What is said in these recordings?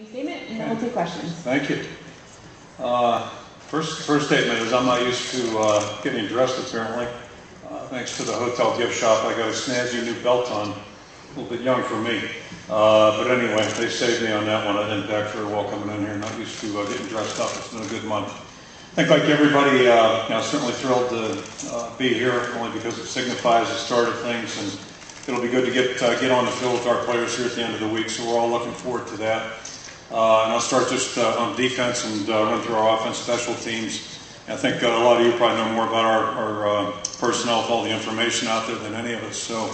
Statement, and then we'll take questions. Thank you. First statement is I'm not used to getting dressed apparently. Thanks to the hotel gift shop, I got a snazzy new belt on. A little bit young for me. But anyway, they saved me on that one. I didn't pack very well coming in here. Not used to getting dressed up. It's been a good month. I think like everybody, certainly thrilled to be here only because it signifies the start of things, and it'll be good to get on the field with our players here at the end of the week. So we're all looking forward to that. And I'll start just on defense and run through our offense, special teams. I think a lot of you probably know more about our personnel with all the information out there than any of us. So,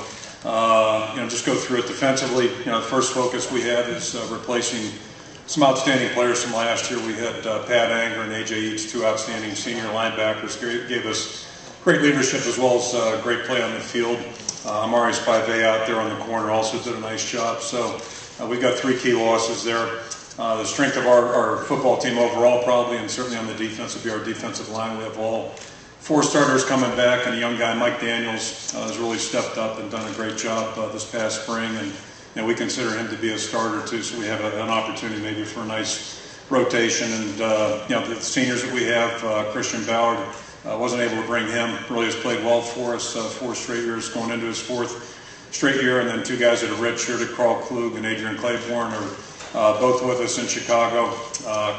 just go through it defensively. The first focus we have is replacing some outstanding players from last year. We had Pat Anger and AJ Eads, two outstanding senior linebackers, gave us great leadership as well as great play on the field. Amari Spivey out there on the corner also did a nice job. So we've got three key losses there. The strength of our football team overall probably, and certainly on the defense, will be our defensive line. We have all four starters coming back, and a young guy, Mike Daniels, has really stepped up and done a great job this past spring, and we consider him to be a starter too, so we have an opportunity maybe for a nice rotation. And the seniors that we have, Christian Ballard, wasn't able to bring him, really has played well for us, 4 straight years going into his 4th straight year, and then two guys that are redshirted, Carl Klug and Adrian Claiborne, are both with us in Chicago.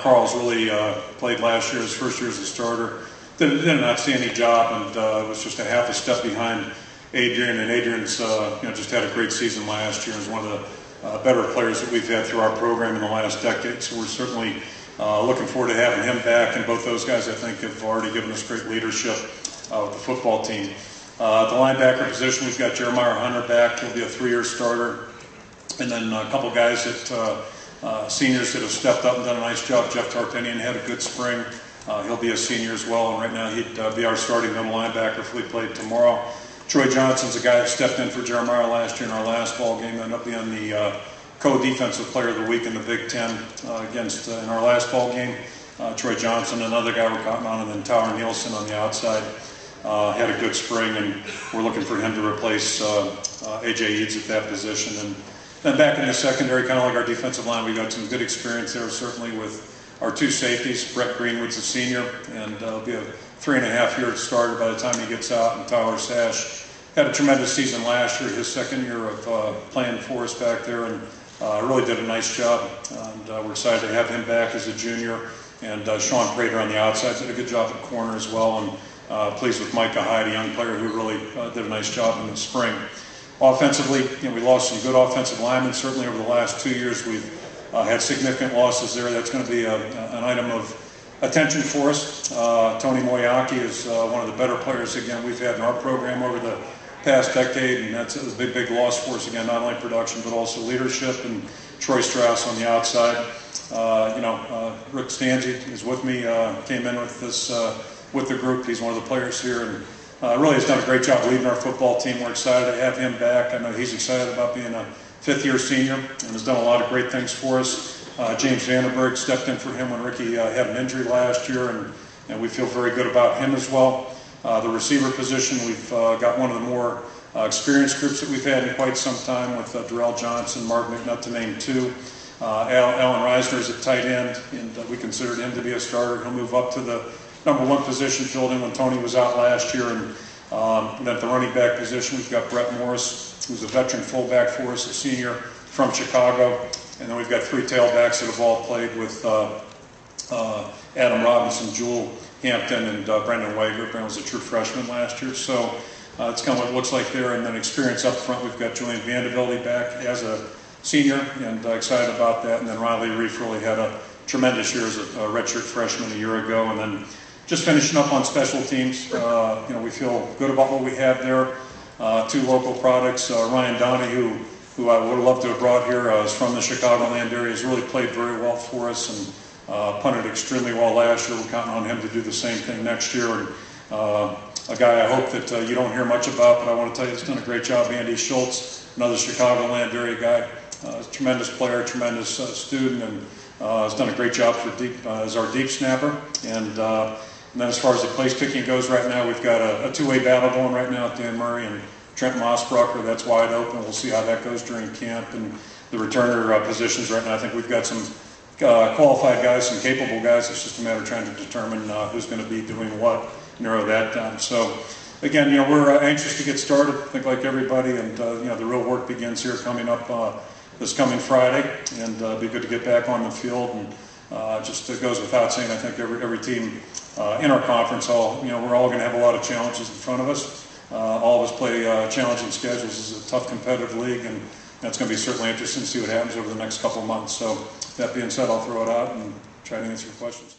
Carl's really played last year, his first year as a starter. Did an outstanding job, and was just a half a step behind Adrian. And Adrian's just had a great season last year. He's one of the better players that we've had through our program in the last decade. So we're certainly looking forward to having him back. And both those guys, I think, have already given us great leadership with the football team. At the linebacker position, we've got Jeremiah Hunter back. He'll be a 3-year starter. And then a couple guys that seniors that have stepped up and done a nice job. Jeff Tartanian had a good spring. He'll be a senior as well, and right now he'd be our starting middle linebacker if we played tomorrow. Troy Johnson's a guy that stepped in for Jeremiah last year in our last ball game, ended up being the co-defensive player of the week in the Big Ten in our last ball game. Troy Johnson, another guy we're counting on, and then Tower Nielsen on the outside. Had a good spring, and we're looking for him to replace AJ Eads at that position. And then back in the secondary, kind of like our defensive line, we got some good experience there, certainly with our 2 safeties. Brett Greenwood's a senior, and he'll be a 3.5-year starter by the time he gets out. And Tyler Sash had a tremendous season last year, his 2nd year of playing for us back there, and really did a nice job. And we're excited to have him back as a junior. And Sean Prater on the outside did a good job at corner as well. And pleased with Micah Hyde, a young player who really did a nice job in the spring. Offensively, we lost some good offensive linemen. Certainly over the last 2 years, we've had significant losses there. That's going to be an item of attention for us. Tony Moyaki is one of the better players, again, we've had in our program over the past decade, and that's a big loss for us, again, not only production, but also leadership. And Troy Strauss on the outside. Rick Stanzi is with me, came in with this with the group. He's one of the players here, and really has done a great job leading our football team. We're excited to have him back. I know he's excited about being a 5th-year senior and has done a lot of great things for us. James Vandenberg stepped in for him when Ricky had an injury last year, and we feel very good about him as well. The receiver position, we've got one of the more experienced groups that we've had in quite some time with Darrell Johnson, Mark McNutt to name 2. Alan Reisner is at tight end, and we considered him to be a starter. He'll move up to the number 1 position, filled in when Tony was out last year. And then at the running back position, we've got Brett Morris, who's a veteran fullback for us, a senior from Chicago. And then we've got 3 tailbacks that have all played with Adam Robinson, Jewel Hampton, and Brendan Wager. Brendan was a true freshman last year. So it's kind of what it looks like there. And then experience up front, we've got Julian Vanderbilt back as a senior, and excited about that. And then Riley Reef really had a tremendous year as a redshirt freshman a year ago. And then just finishing up on special teams, we feel good about what we have there. 2 local products. Ryan Donahue, who I would have loved to have brought here, is from the Chicagoland area, has really played very well for us and punted extremely well last year. We're counting on him to do the same thing next year. And a guy I hope that you don't hear much about, but I want to tell you he's done a great job, Andy Schultz, another Chicagoland area guy. Tremendous player, tremendous student, and has done a great job as our deep snapper. And then as far as the place kicking goes right now, we've got a 2-way battle going right now with Dan Murray and Trent Mossbrucker. That's wide open. We'll see how that goes during camp. And the returner positions right now, I think we've got some qualified guys, some capable guys. It's just a matter of trying to determine who's going to be doing what, narrow that down. So again, we're anxious to get started, I think like everybody, and the real work begins here coming up this coming Friday, and it'd be good to get back on the field. And just it goes without saying, I think every team in our conference, we're all going to have a lot of challenges in front of us. All of us play challenging schedules. This is a tough competitive league, and it's going to be certainly interesting to see what happens over the next couple of months. So that being said, I'll throw it out and try to answer your questions.